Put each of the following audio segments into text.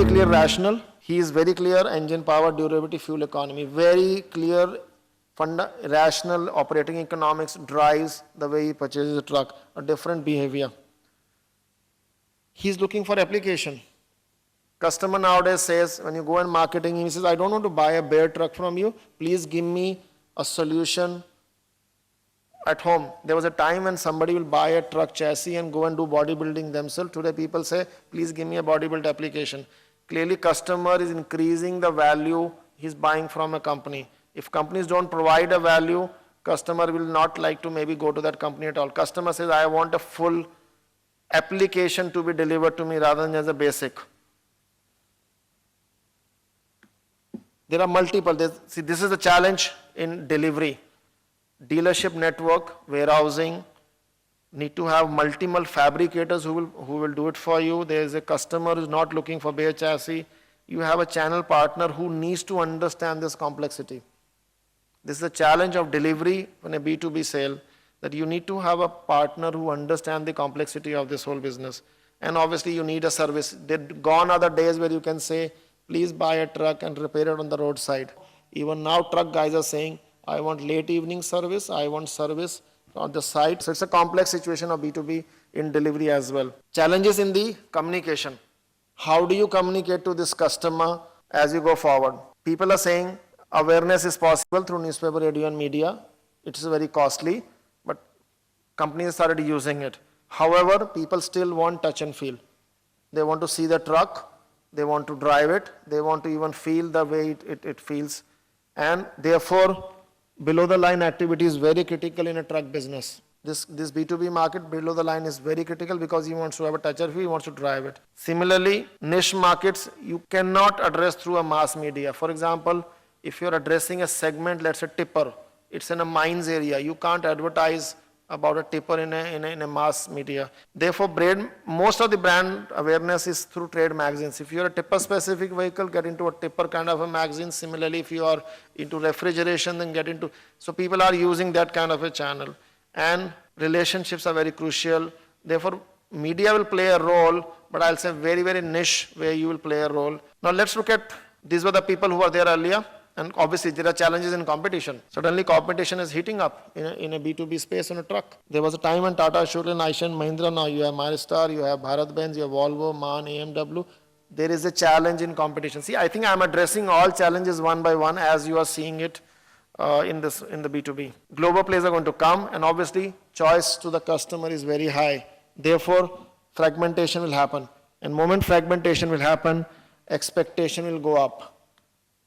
very clear rationale. He is very clear engine power, durability, fuel economy. Very clear rational operating economics drives the way he purchases a truck, a different behavior. He's looking for application. Customer nowadays says, when you go in marketing, he says, I don't want to buy a bare truck from you. Please give me a solution at home. There was a time when somebody will buy a truck chassis and go and do bodybuilding themselves. Today people say, please give me a bodybuild application. Clearly customer is increasing the value he's buying from a company. If companies don't provide a value, customer will not like to maybe go to that company at all. Customer says, I want a full application to be delivered to me rather than as a basic. There are multiple. See, this is the challenge in delivery. Dealership network, warehousing, need to have multiple fabricators who will do it for you. There is a customer who is not looking for bare chassis. You have a channel partner who needs to understand this complexity. This is a challenge of delivery in a B2B sale, that you need to have a partner who understands the complexity of this whole business. And obviously you need a service. Gone are the days where you can say, please buy a truck and repair it on the roadside. Even now truck guys are saying, I want late evening service, I want service on the site. So it's a complex situation of B2B in delivery as well. Challenges in the communication. How do you communicate to this customer as you go forward? People are saying awareness is possible through newspaper, radio and media. It's very costly, but companies started using it. However, people still want touch and feel. They want to see the truck, they want to drive it, they want to even feel the way it feels. And therefore, below the line activity is very critical in a truck business. This B2B market below the line is very critical because he wants to have a touch and feel, he wants to drive it. Similarly, niche markets you cannot address through a mass media. For example, if you're addressing a segment, let's say tipper, it's in a mines area, you can't advertise about a tipper in a mass media. Therefore, most of the brand awareness is through trade magazines. If you're a tipper specific vehicle, get into a tipper kind of a magazine. Similarly, if you are into refrigeration, then get into, so people are using that kind of a channel. And relationships are very crucial. Therefore, media will play a role, but I'll say very, very niche where you will play a role. Now let's look at, these were the people who were there earlier. And obviously there are challenges in competition. Suddenly competition is heating up in a B2B space on a truck. There was a time when Tata, Ashok Leyland, Eicher, Mahindra, now you have Maristar, you have Bharat Benz, you have Volvo, MAN, AMW. There is a challenge in competition. See, I think I'm addressing all challenges one by one as you are seeing it in the B2B. Global players are going to come, and obviously choice to the customer is very high. Therefore, fragmentation will happen. And moment fragmentation will happen, expectation will go up.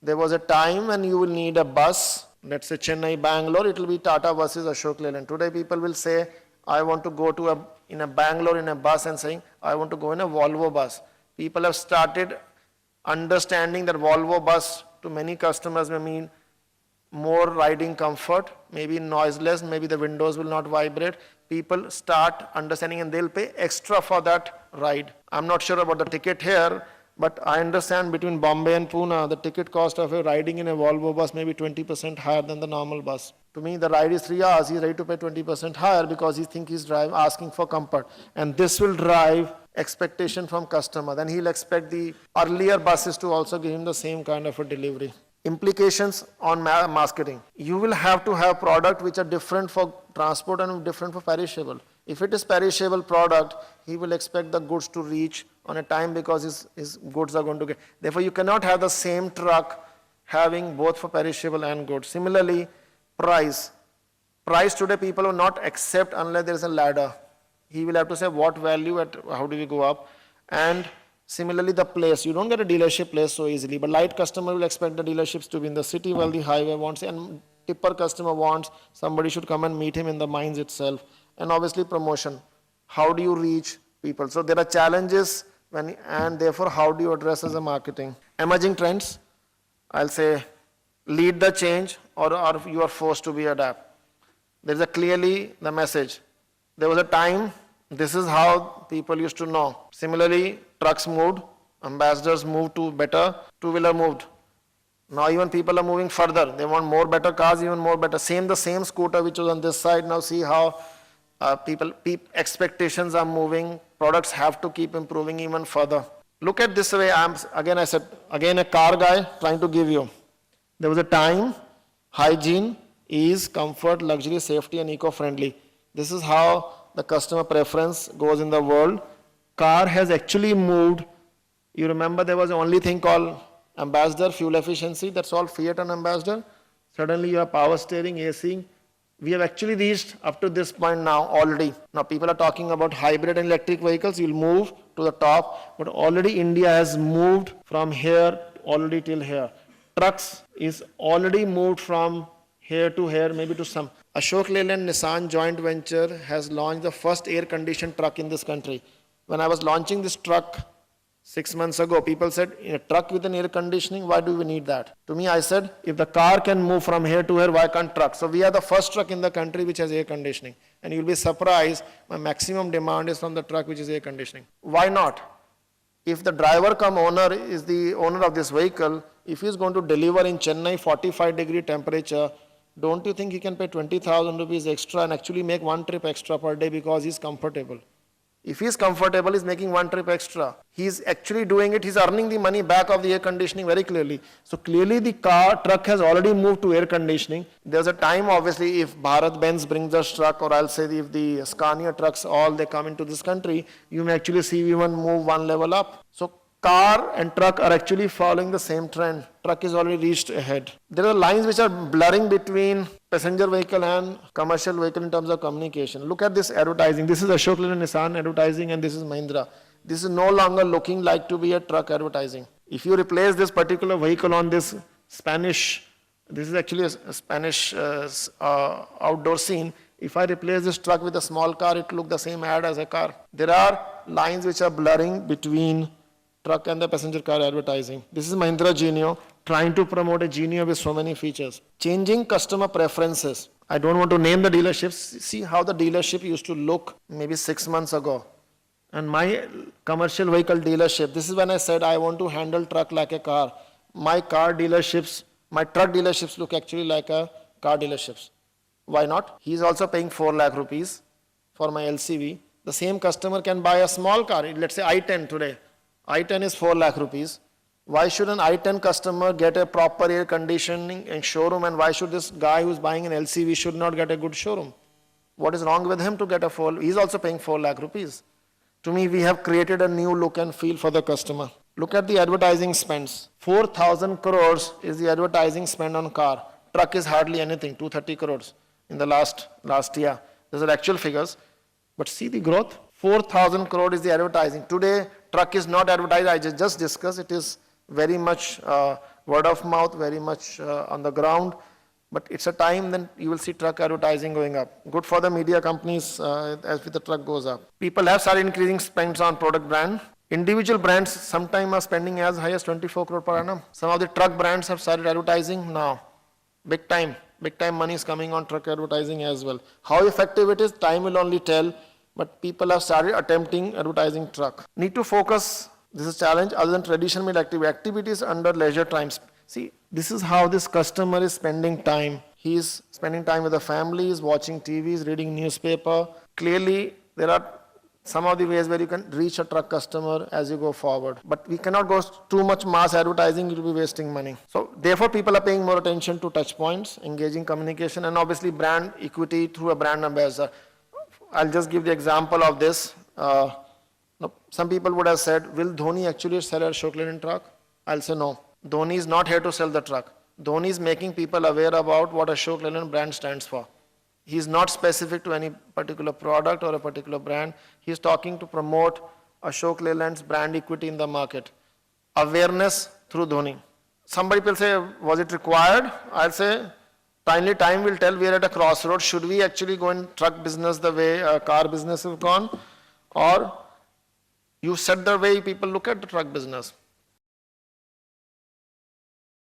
There was a time when you will need a bus, let's say Chennai, Bangalore, it will be Tata versus Ashok Leyland. Today people will say, I want to go to in a Bangalore in a bus, and saying, I want to go in a Volvo bus. People have started understanding that Volvo bus to many customers may mean more riding comfort, maybe noiseless, maybe the windows will not vibrate. People start understanding and they'll pay extra for that ride. I'm not sure about the ticket here, but I understand between Bombay and Pune, the ticket cost of riding in a Volvo bus may be 20% higher than the normal bus. To me, the ride is 3 hours, he's ready to pay 20% higher because he thinks he's asking for comfort. And this will drive expectation from customer. Then he'll expect the earlier buses to also give him the same kind of a delivery. Implications on marketing. You will have to have product which are different for transport and different for perishable. If it is perishable product, he will expect the goods to reach on a time because his goods are going to get. Therefore, you cannot have the same truck having both for perishable and goods. Similarly, price. Price today people will not accept unless there is a ladder. He will have to say what value, how do we go up. And similarly, the place. You don't get a dealership place so easily, but light customer will expect the dealerships to be in the city while the highway wants, and tipper customer wants somebody should come and meet him in the mines itself. And obviously promotion. How do you reach people? So there are challenges and therefore how do you address as a marketing? Emerging trends, I'll say lead the change or you are forced to be adapt. There's a clearly the message. There was a time, this is how people used to know. Similarly, trucks moved, ambassadors moved to better, two-wheeler moved. Now even people are moving further. They want more better cars, even more better. The same scooter which was on this side, now see how expectations are moving. Products have to keep improving even further. Look at this way, I said, again a car guy trying to give you. There was a time, hygiene, ease, comfort, luxury, safety, and eco-friendly. This is how the customer preference goes in the world. Car has actually moved. You remember there was the only thing called Ambassador, fuel efficiency, that's all Fiat and Ambassador. Suddenly you have power steering, AC. We have actually reached up to this point now already. Now people are talking about hybrid and electric vehicles, you'll move to the top, but already India has moved from here already till here. Trucks is already moved from here to here, maybe to some. Ashok Leyland Nissan joint venture has launched the first air-conditioned truck in this country. When I was launching this truck 6 months ago, people said, in a truck with an air conditioning, why do we need that? To me, I said, if the car can move from here to here, why can't truck? So we are the first truck in the country which has air conditioning. And you'll be surprised, my maximum demand is from the truck which is air conditioning. Why not? If the driver cum owner is the owner of this vehicle, if he is going to deliver in Chennai 45-degree temperature, don't you think he can pay 20,000 rupees extra and actually make one trip extra per day because he's comfortable? If he's comfortable, he's making one trip extra. He's actually doing it, he's earning the money back of the air conditioning very clearly. So clearly the truck has already moved to air conditioning. There's a time, obviously, if Bharat Benz brings us truck, or I'll say if the Scania trucks, all they come into this country, you may actually see even move one level up. So car and truck are actually following the same trend. Truck is already reached ahead. There are lines which are blurring between passenger vehicle and commercial vehicle in terms of communication. Look at this advertising. This is Ashok Leyland Nissan advertising and this is Mahindra. This is no longer looking like to be a truck advertising. If you replace this particular vehicle on this Spanish, this is actually a Spanish outdoor scene. If I replace this truck with a small car, it will look the same ad as a car. There are lines which are blurring between truck and the passenger car advertising. This is Mahindra Genio, trying to promote a Genio with so many features. Changing customer preferences. I don't want to name the dealerships. See how the dealership used to look maybe 6 months ago. And my commercial vehicle dealership, this is when I said I want to handle truck like a car. My truck dealerships look actually like a car dealerships. Why not? He is also paying 4 lakh rupees for my LCV. The same customer can buy a small car, let's say i10 today. i10 is 4 lakh rupees. Why should an i10 customer get a proper air conditioning and showroom, and why should this guy who's buying an LCV should not get a good showroom? What is wrong with him to get he's also paying 4 lakh rupees. To me, we have created a new look and feel for the customer. Look at the advertising spends. 4,000 crores is the advertising spend on car. Truck is hardly anything, 230 crores in the last year. Those are actual figures. But see the growth. 4,000 crore is the advertising. Today, truck is not advertised. I just discussed. It is very much word of mouth, very much on the ground. But it's a time then you will see truck advertising going up. Good for the media companies as the truck goes up. People have started increasing spends on product brand. Individual brands sometimes are spending as high as 24 crore per annum. Some of the truck brands have started advertising now. Big time money is coming on truck advertising as well. How effective it is, time will only tell. But people have started attempting advertising truck. Need to focus, this is a challenge, other than traditional activities under leisure times. See, this is how this customer is spending time. He is spending time with the family, is watching TVs, reading newspaper. Clearly, there are some of the ways where you can reach a truck customer as you go forward. But we cannot go too much mass advertising, you will be wasting money. So therefore, people are paying more attention to touch points, engaging communication, and obviously brand equity through a brand ambassador. I'll just give the example of this. Some people would have said, will Dhoni actually sell a Ashok Leyland truck? I'll say no. Dhoni is not here to sell the truck. Dhoni is making people aware about what Ashok Leyland brand stands for. He is not specific to any particular product or a particular brand. He is talking to promote Ashok Leyland's brand equity in the market. Awareness through Dhoni. Somebody will say, was it required? I'll say, time will tell. We are at a crossroads. Should we actually go in truck business the way car business has gone? Or you set the way people look at the truck business.